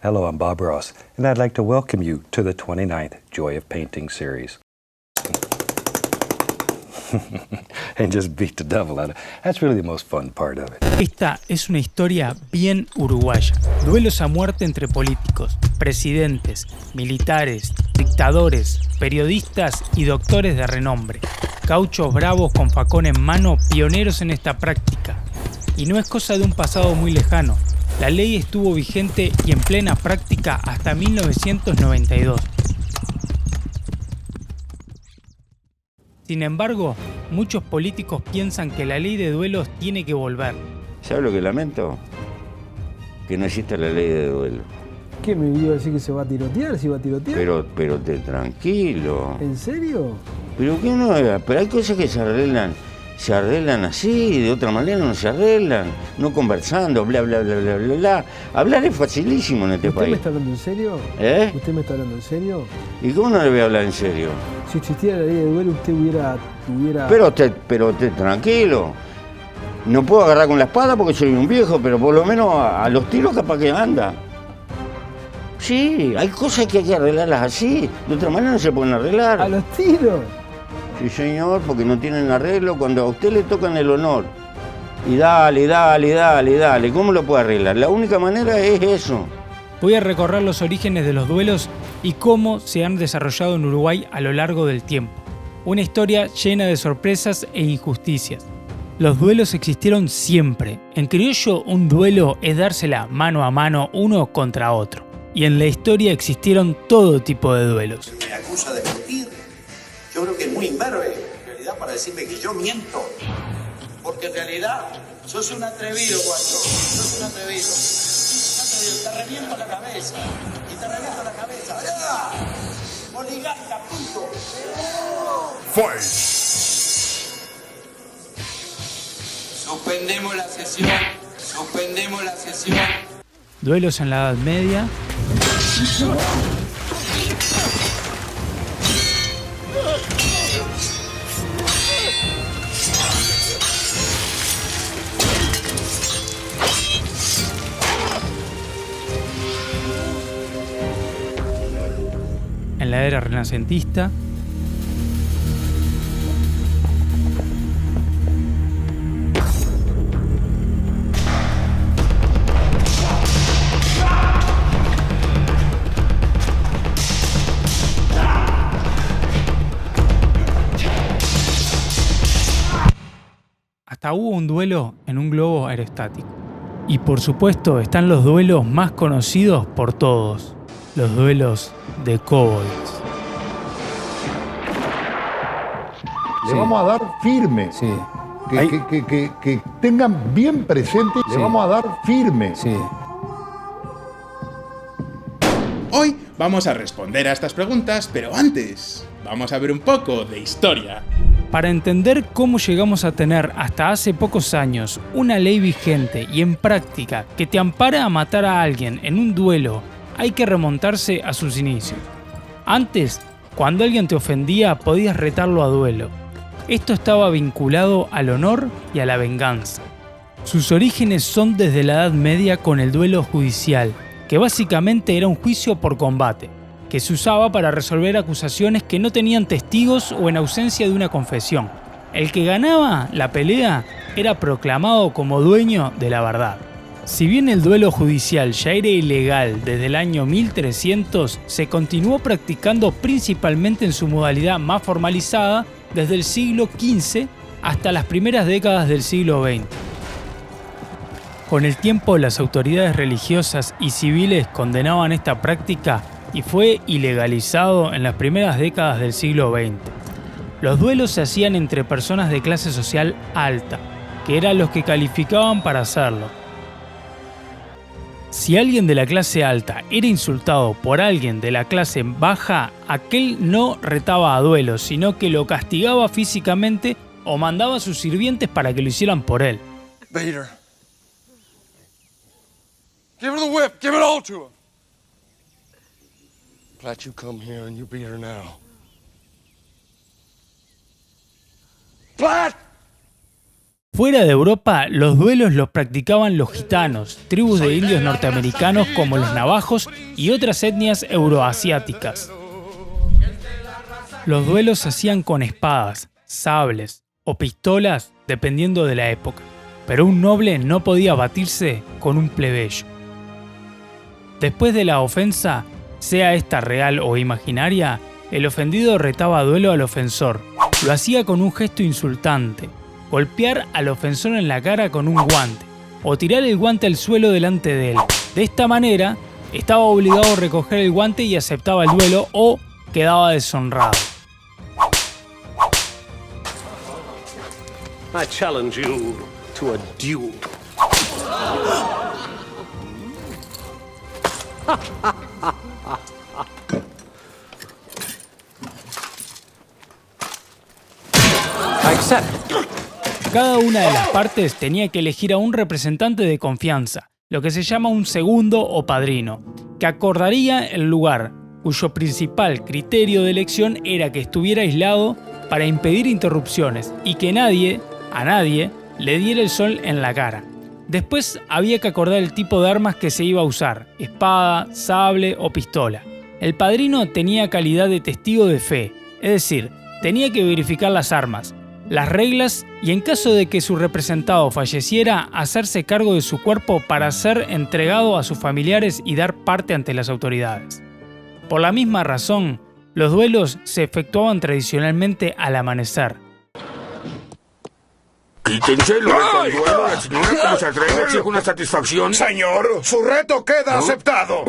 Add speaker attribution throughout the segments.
Speaker 1: Hello, I'm Bob Ross, and I'd like to welcome you to the 29th Joy of Painting series. And just beat the devil out of it. That's really the most fun part of it.
Speaker 2: Esta es una historia bien uruguaya. Duelos a muerte entre políticos, presidentes, militares, dictadores, periodistas y doctores de renombre. Gauchos bravos con facón en mano, pioneros en esta práctica. Y no es cosa de un pasado muy lejano. La ley estuvo vigente y en plena práctica hasta 1992. Sin embargo, muchos políticos piensan que la ley de duelos tiene que volver.
Speaker 3: ¿Sabes lo que lamento? Que no exista la ley de duelo.
Speaker 4: ¿Qué me iba a decir que se va a tirotear? ¿Se va a tirotear?
Speaker 3: Pero tranquilo.
Speaker 4: ¿En serio?
Speaker 3: Pero que no, pero hay cosas que se arreglan así, de otra manera no se arreglan, no conversando, bla, bla, bla, bla, bla, bla. Hablar es facilísimo en este
Speaker 4: ¿Usted
Speaker 3: país.
Speaker 4: me está hablando en serio?
Speaker 3: ¿Eh?
Speaker 4: ¿Usted me está hablando en serio?
Speaker 3: ¿Y cómo no le voy a hablar en serio?
Speaker 4: Si existiera la ley de duelo, usted hubiera...
Speaker 3: Pero tranquilo. No puedo agarrar con la espada porque soy un viejo, pero por lo menos a los tiros capaz que anda. Sí, hay cosas que hay que arreglarlas así, de otra manera no se pueden arreglar.
Speaker 4: ¿A los tiros?
Speaker 3: Sí, señor, porque no tienen arreglo cuando a usted le tocan el honor. Y dale, ¿cómo lo puede arreglar? La única manera es eso.
Speaker 2: Voy a recorrer los orígenes de los duelos y cómo se han desarrollado en Uruguay a lo largo del tiempo. Una historia llena de sorpresas e injusticias. Los duelos existieron siempre. En criollo, un duelo es dársela mano a mano uno contra otro. Y en la historia existieron todo tipo de duelos.
Speaker 5: Me acusa de mentir. Yo creo que es muy imberbe, en realidad, para decirme que yo miento. Porque en realidad sos un atrevido, guacho. Sos un atrevido. Te reviento la cabeza. Y te reviento la cabeza. ¡Ya! ¡Moliganta, punto!
Speaker 6: Fight. Suspendemos la sesión.
Speaker 2: Duelos en la Edad Media. En la era renacentista. Hasta hubo un duelo en un globo aerostático. Y por supuesto están los duelos más conocidos por todos, los duelos de cowboys.
Speaker 7: Le vamos a dar firme.
Speaker 4: Sí.
Speaker 7: Que tengan bien presente, le vamos a dar firme.
Speaker 4: Sí.
Speaker 6: Hoy vamos a responder a estas preguntas, pero antes vamos a ver un poco de historia.
Speaker 2: Para entender cómo llegamos a tener hasta hace pocos años una ley vigente y en práctica que te ampara a matar a alguien en un duelo, hay que remontarse a sus inicios. Antes, cuando alguien te ofendía, podías retarlo a duelo. Esto estaba vinculado al honor y a la venganza. Sus orígenes son desde la Edad Media con el duelo judicial, que básicamente era un juicio por combate, que se usaba para resolver acusaciones que no tenían testigos o en ausencia de una confesión. El que ganaba la pelea era proclamado como dueño de la verdad. Si bien el duelo judicial ya era ilegal desde el año 1300, se continuó practicando principalmente en su modalidad más formalizada desde el siglo XV hasta las primeras décadas del siglo XX. Con el tiempo, las autoridades religiosas y civiles condenaban esta práctica y fue ilegalizado en las primeras décadas del siglo XX. Los duelos se hacían entre personas de clase social alta, que eran los que calificaban para hacerlo. Si alguien de la clase alta era insultado por alguien de la clase baja, aquel no retaba a duelo, sino que lo castigaba físicamente o mandaba a sus sirvientes para que lo hicieran por él.
Speaker 8: Beat her. Give her the whip. Give it all to her. Platt, you come here and you beat her now. Platt!
Speaker 2: Fuera de Europa, los duelos los practicaban los gitanos, tribus de indios norteamericanos como los navajos y otras etnias euroasiáticas. Los duelos se hacían con espadas, sables o pistolas, dependiendo de la época, pero un noble no podía batirse con un plebeyo. Después de la ofensa, sea esta real o imaginaria, el ofendido retaba a duelo al ofensor. Lo hacía con un gesto insultante, golpear al ofensor en la cara con un guante, o tirar el guante al suelo delante de él. De esta manera, estaba obligado a recoger el guante y aceptaba el duelo o quedaba deshonrado.
Speaker 9: I challenge you to a duel.
Speaker 2: Cada una de las partes tenía que elegir a un representante de confianza, lo que se llama un segundo o padrino, que acordaría el lugar, cuyo principal criterio de elección era que estuviera aislado para impedir interrupciones y que a nadie le diera el sol en la cara. Después había que acordar el tipo de armas que se iba a usar, espada, sable o pistola. El padrino tenía calidad de testigo de fe, es decir, tenía que verificar las armas, las reglas y en caso de que su representado falleciera, hacerse cargo de su cuerpo para ser entregado a sus familiares y dar parte ante las autoridades. Por la misma razón, los duelos se efectuaban tradicionalmente al amanecer.
Speaker 10: Quítenselo del conduelo, la señora como se atreve exige una satisfacción.
Speaker 11: Señor, su reto queda aceptado.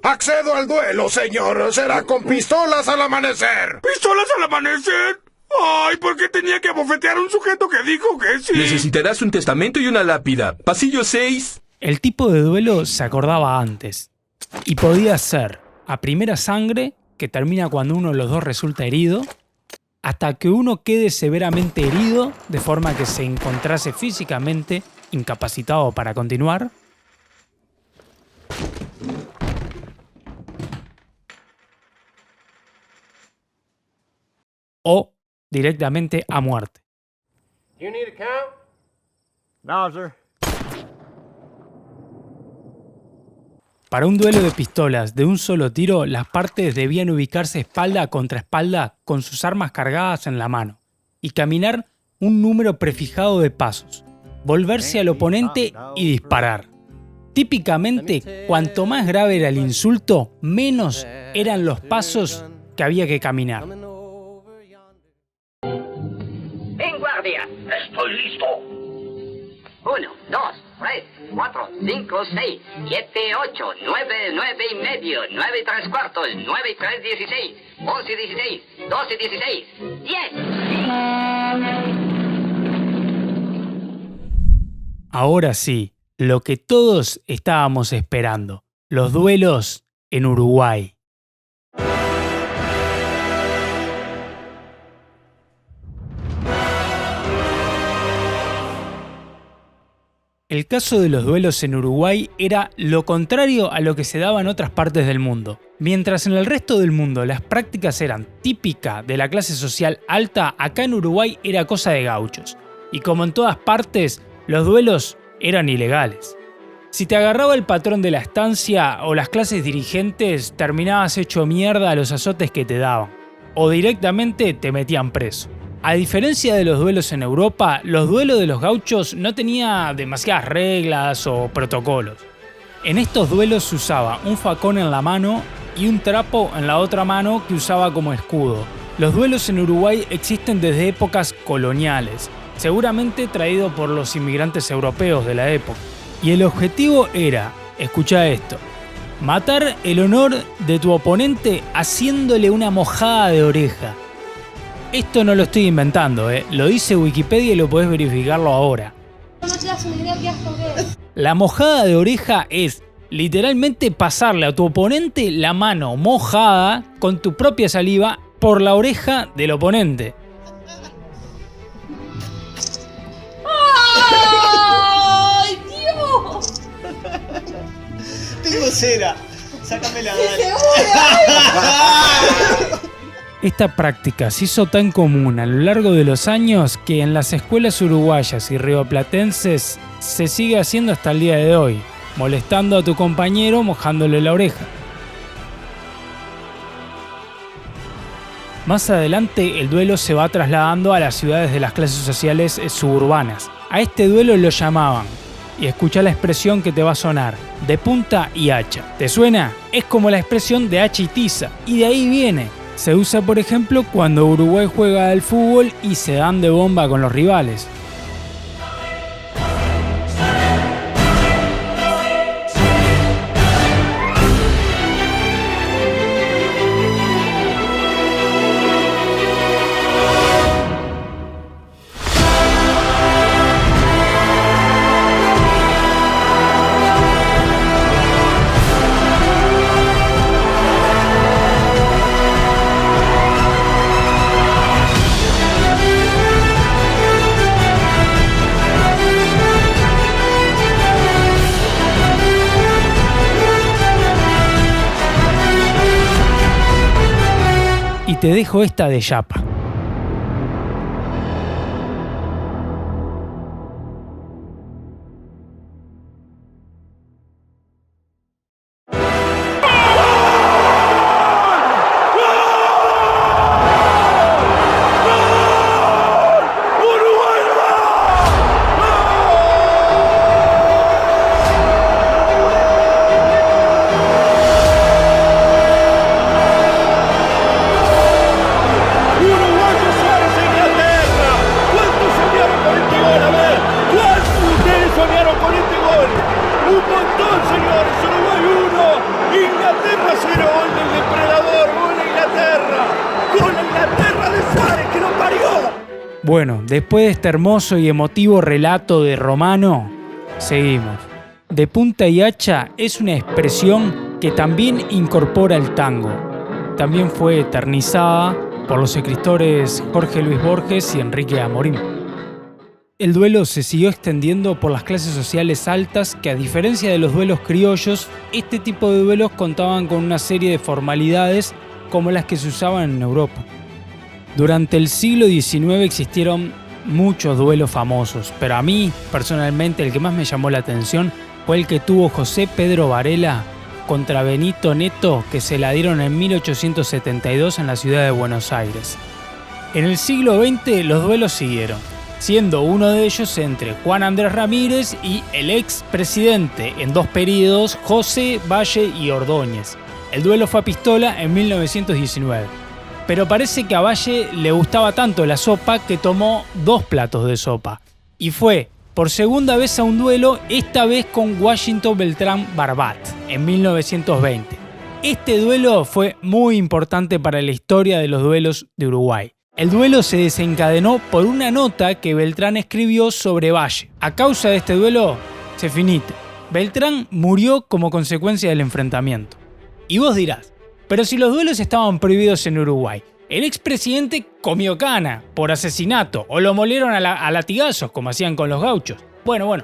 Speaker 11: Accedo al duelo, señor. Será con pistolas al amanecer.
Speaker 10: ¿Pistolas al amanecer? Ay, ¿por qué tenía que abofetear a un sujeto que dijo que sí?
Speaker 12: Necesitarás un testamento y una lápida. Pasillo 6.
Speaker 2: El tipo de duelo se acordaba antes y podía ser a primera sangre, que termina cuando uno de los dos resulta herido, hasta que uno quede severamente herido de forma que se encontrase físicamente incapacitado para continuar, o directamente a muerte.
Speaker 13: You need a count?
Speaker 14: No, sir.
Speaker 2: Para un duelo de pistolas de un solo tiro, las partes debían ubicarse espalda contra espalda con sus armas cargadas en la mano y caminar un número prefijado de pasos, volverse al oponente y disparar. Típicamente, cuanto más grave era el insulto, menos eran los pasos que había que caminar.
Speaker 15: ¡En guardia! ¡Estoy listo! 1, 2, 3, 4, 5, 6, 7, 8, 9, 9 y medio, 9 y 3 cuartos, 9 y 3, 16, 11 y 16, 12 y 16, 10.
Speaker 2: Ahora sí, lo que todos estábamos esperando, los duelos en Uruguay. El caso de los duelos en Uruguay era lo contrario a lo que se daba en otras partes del mundo. Mientras en el resto del mundo las prácticas eran típicas de la clase social alta, acá en Uruguay era cosa de gauchos. Y como en todas partes, los duelos eran ilegales. Si te agarraba el patrón de la estancia o las clases dirigentes, terminabas hecho mierda a los azotes que te daban. O directamente te metían preso. A diferencia de los duelos en Europa, los duelos de los gauchos no tenían demasiadas reglas o protocolos. En estos duelos se usaba un facón en la mano y un trapo en la otra mano que usaba como escudo. Los duelos en Uruguay existen desde épocas coloniales, seguramente traído por los inmigrantes europeos de la época. Y el objetivo era, escucha esto, matar el honor de tu oponente haciéndole una mojada de oreja. Esto no lo estoy inventando, lo dice Wikipedia y lo podés verificarlo ahora.
Speaker 16: No te das una idea qué asco que es.
Speaker 2: La mojada de oreja es literalmente pasarle a tu oponente la mano mojada con tu propia saliva por la oreja del oponente.
Speaker 16: ¡Ay, Dios!
Speaker 17: Tengo cera. Sácamela, dale.
Speaker 2: Esta práctica se hizo tan común a lo largo de los años que en las escuelas uruguayas y rioplatenses se sigue haciendo hasta el día de hoy, molestando a tu compañero mojándole la oreja. Más adelante el duelo se va trasladando a las ciudades de las clases sociales suburbanas. A este duelo lo llamaban, y escucha la expresión que te va a sonar, de punta y hacha. ¿Te suena? Es como la expresión de hacha y tiza, y de ahí viene. Se usa por ejemplo cuando Uruguay juega al fútbol y se dan de bomba con los rivales. Y te dejo esta de Yapa. Bueno, después de este hermoso y emotivo relato de Romano, seguimos. De punta y hacha es una expresión que también incorpora el tango. También fue eternizada por los escritores Jorge Luis Borges y Enrique Amorim. El duelo se siguió extendiendo por las clases sociales altas que, a diferencia de los duelos criollos, este tipo de duelos contaban con una serie de formalidades como las que se usaban en Europa. Durante el siglo XIX existieron muchos duelos famosos, pero a mí, personalmente, el que más me llamó la atención fue el que tuvo José Pedro Varela contra Benito Neto, que se la dieron en 1872 en la ciudad de Buenos Aires. En el siglo XX los duelos siguieron, siendo uno de ellos entre Juan Andrés Ramírez y el ex presidente en dos períodos, José Valle y Ordóñez. El duelo fue a pistola en 1919. Pero parece que a Valle le gustaba tanto la sopa que tomó 2 platos de sopa. Y fue por segunda vez a un duelo, esta vez con Washington Beltrán Barbat, en 1920. Este duelo fue muy importante para la historia de los duelos de Uruguay. El duelo se desencadenó por una nota que Beltrán escribió sobre Valle. A causa de este duelo, se finite. Beltrán murió como consecuencia del enfrentamiento. Y vos dirás, pero si los duelos estaban prohibidos en Uruguay, el expresidente comió cana por asesinato o lo molieron a latigazos como hacían con los gauchos. Bueno,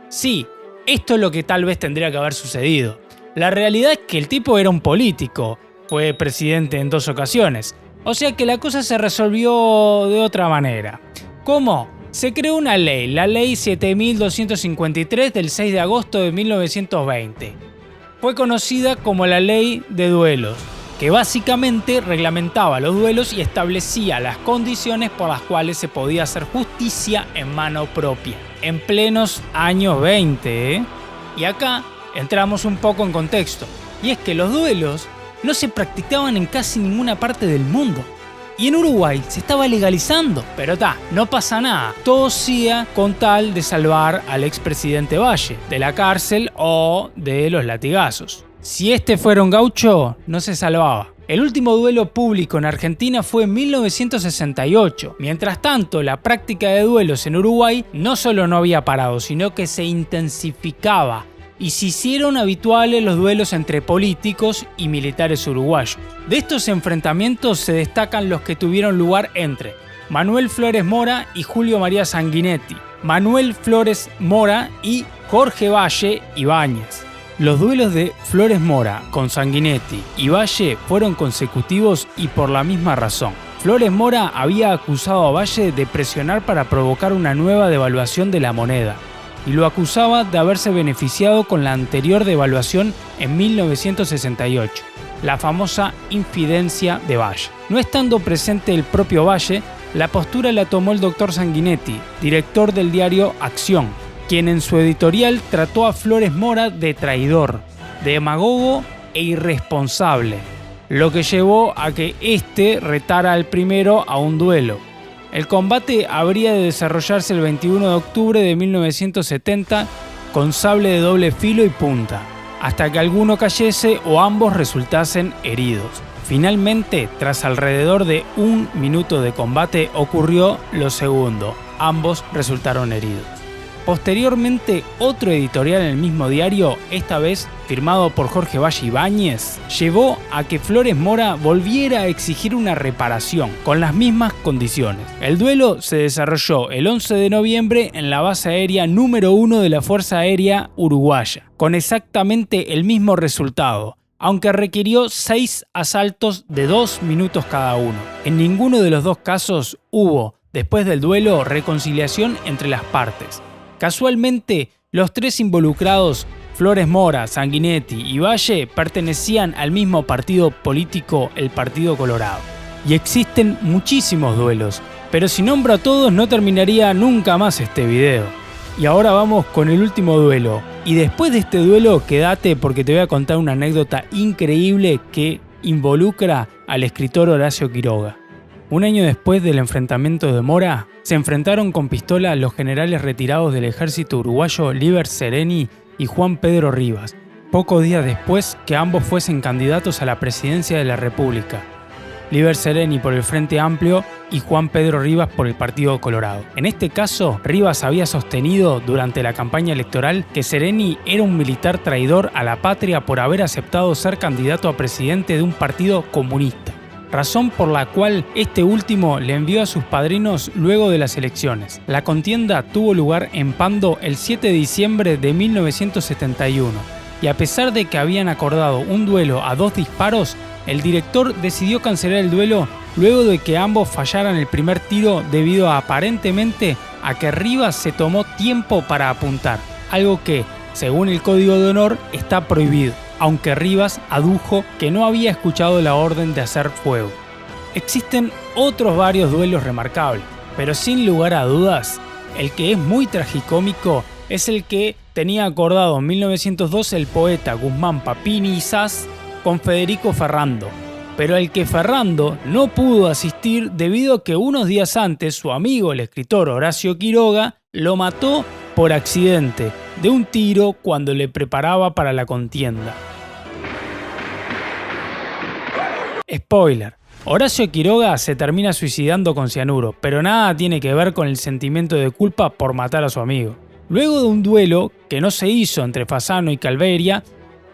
Speaker 2: sí, esto es lo que tal vez tendría que haber sucedido. La realidad es que el tipo era un político, fue presidente en 2 ocasiones, o sea que la cosa se resolvió de otra manera. ¿Cómo? Se creó una ley, la ley 7253 del 6 de agosto de 1920. Fue conocida como la Ley de Duelos, que básicamente reglamentaba los duelos y establecía las condiciones por las cuales se podía hacer justicia en mano propia, en plenos años 20, Y acá entramos un poco en contexto, y es que los duelos no se practicaban en casi ninguna parte del mundo. Y en Uruguay se estaba legalizando, pero no pasa nada. Todo siga con tal de salvar al expresidente Valle de la cárcel o de los latigazos. Si este fuera un gaucho, no se salvaba. El último duelo público en Argentina fue en 1968. Mientras tanto, la práctica de duelos en Uruguay no solo no había parado, sino que se intensificaba. Y se hicieron habituales los duelos entre políticos y militares uruguayos. De estos enfrentamientos se destacan los que tuvieron lugar entre Manuel Flores Mora y Julio María Sanguinetti, Manuel Flores Mora y Jorge Valle Ibáñez. Los duelos de Flores Mora con Sanguinetti y Valle fueron consecutivos y por la misma razón. Flores Mora había acusado a Valle de presionar para provocar una nueva devaluación de la moneda y lo acusaba de haberse beneficiado con la anterior devaluación en 1968, la famosa infidencia de Valle. No estando presente el propio Valle, la postura la tomó el doctor Sanguinetti, director del diario Acción, quien en su editorial trató a Flores Mora de traidor, demagogo e irresponsable, lo que llevó a que éste retara al primero a un duelo. El combate habría de desarrollarse el 21 de octubre de 1970 con sable de doble filo y punta, hasta que alguno cayese o ambos resultasen heridos. Finalmente, tras alrededor de 1 minuto de combate, ocurrió lo segundo. Ambos resultaron heridos. Posteriormente, otro editorial en el mismo diario, esta vez firmado por Jorge Valle Ibáñez, llevó a que Flores Mora volviera a exigir una reparación, con las mismas condiciones. El duelo se desarrolló el 11 de noviembre en la base aérea número 1 de la Fuerza Aérea Uruguaya, con exactamente el mismo resultado, aunque requirió 6 asaltos de 2 minutos cada uno. En ninguno de los dos casos hubo, después del duelo, reconciliación entre las partes. Casualmente, los tres involucrados, Flores Mora, Sanguinetti y Valle, pertenecían al mismo partido político, el Partido Colorado. Y existen muchísimos duelos, pero si nombro a todos no terminaría nunca más este video. Y ahora vamos con el último duelo. Y después de este duelo, quédate porque te voy a contar una anécdota increíble que involucra al escritor Horacio Quiroga. Un año después del enfrentamiento de Mora, se enfrentaron con pistola los generales retirados del ejército uruguayo Liber Sereni y Juan Pedro Rivas, pocos días después que ambos fuesen candidatos a la presidencia de la República. Liber Sereni por el Frente Amplio y Juan Pedro Rivas por el Partido Colorado. En este caso, Rivas había sostenido durante la campaña electoral que Sereni era un militar traidor a la patria por haber aceptado ser candidato a presidente de un partido comunista, razón por la cual este último le envió a sus padrinos luego de las elecciones. La contienda tuvo lugar en Pando el 7 de diciembre de 1971, y a pesar de que habían acordado un duelo a 2 disparos, el director decidió cancelar el duelo luego de que ambos fallaran el primer tiro debido aparentemente a que Rivas se tomó tiempo para apuntar, algo que, según el Código de Honor, está prohibido, aunque Rivas adujo que no había escuchado la orden de hacer fuego. Existen otros varios duelos remarcables, pero sin lugar a dudas, el que es muy tragicómico es el que tenía acordado en 1902 el poeta Guzmán Papini Sass con Federico Ferrando, pero al que Ferrando no pudo asistir debido a que unos días antes su amigo el escritor Horacio Quiroga lo mató por accidente de un tiro cuando le preparaba para la contienda. Spoiler: Horacio Quiroga se termina suicidando con cianuro, pero nada tiene que ver con el sentimiento de culpa por matar a su amigo. Luego de un duelo que no se hizo entre Fasano y Calveria,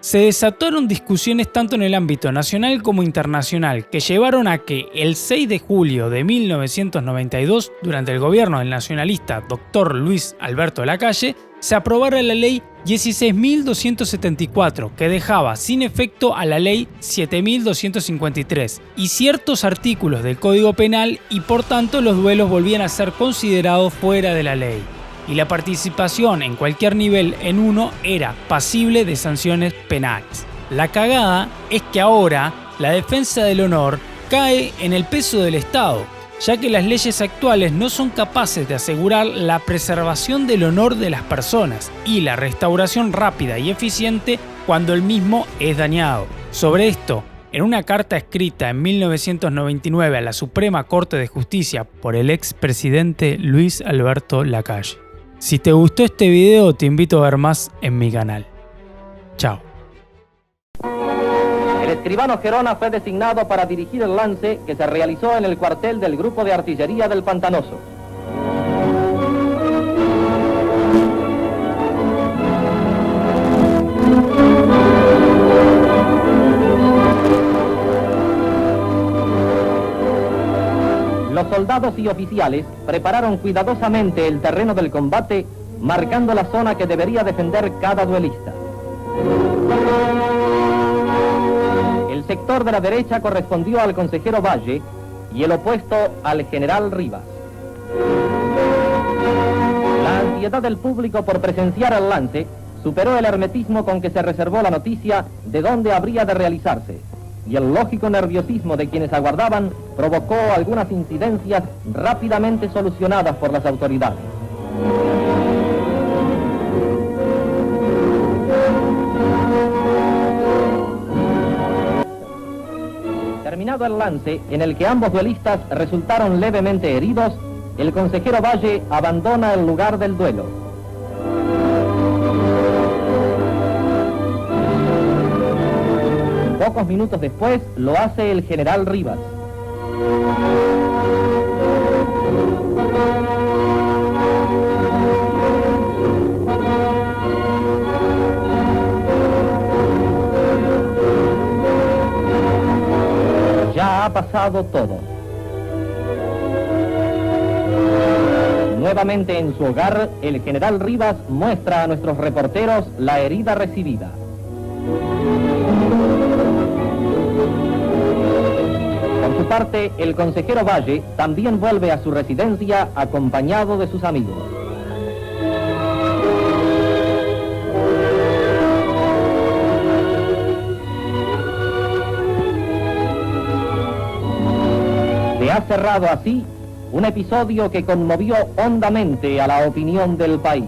Speaker 2: se desataron discusiones tanto en el ámbito nacional como internacional que llevaron a que el 6 de julio de 1992, durante el gobierno del nacionalista Dr. Luis Alberto Lacalle, se aprobara la ley 16.274, que dejaba sin efecto a la ley 7.253 y ciertos artículos del Código Penal, y por tanto los duelos volvían a ser considerados fuera de la ley, y la participación en cualquier nivel en uno era pasible de sanciones penales. La cagada es que ahora la defensa del honor cae en el peso del Estado, ya que las leyes actuales no son capaces de asegurar la preservación del honor de las personas y la restauración rápida y eficiente cuando el mismo es dañado. Sobre esto, en una carta escrita en 1999 a la Suprema Corte de Justicia por el expresidente Luis Alberto Lacalle. Si te gustó este video, te invito a ver más en mi canal. Chao.
Speaker 17: El escribano Gerona fue designado para dirigir el lance que se realizó en el cuartel del Grupo de Artillería del Pantanoso. Los soldados y oficiales prepararon cuidadosamente el terreno del combate, marcando la zona que debería defender cada duelista. sector de la derecha correspondió al consejero Valle y el opuesto al general Rivas. La ansiedad del público por presenciar el lance superó el hermetismo con que se reservó la noticia de dónde habría de realizarse, y el lógico nerviosismo de quienes aguardaban provocó algunas incidencias rápidamente solucionadas por las autoridades. Terminado el lance, en el que ambos duelistas resultaron levemente heridos, el consejero Valle abandona el lugar del duelo. Pocos minutos después lo hace el general Rivas. Ya ha pasado todo. Nuevamente en su hogar, el general Rivas muestra a nuestros reporteros la herida recibida. Por su parte, el consejero Valle también vuelve a su residencia acompañado de sus amigos. Se ha cerrado así un episodio que conmovió hondamente a la opinión del país.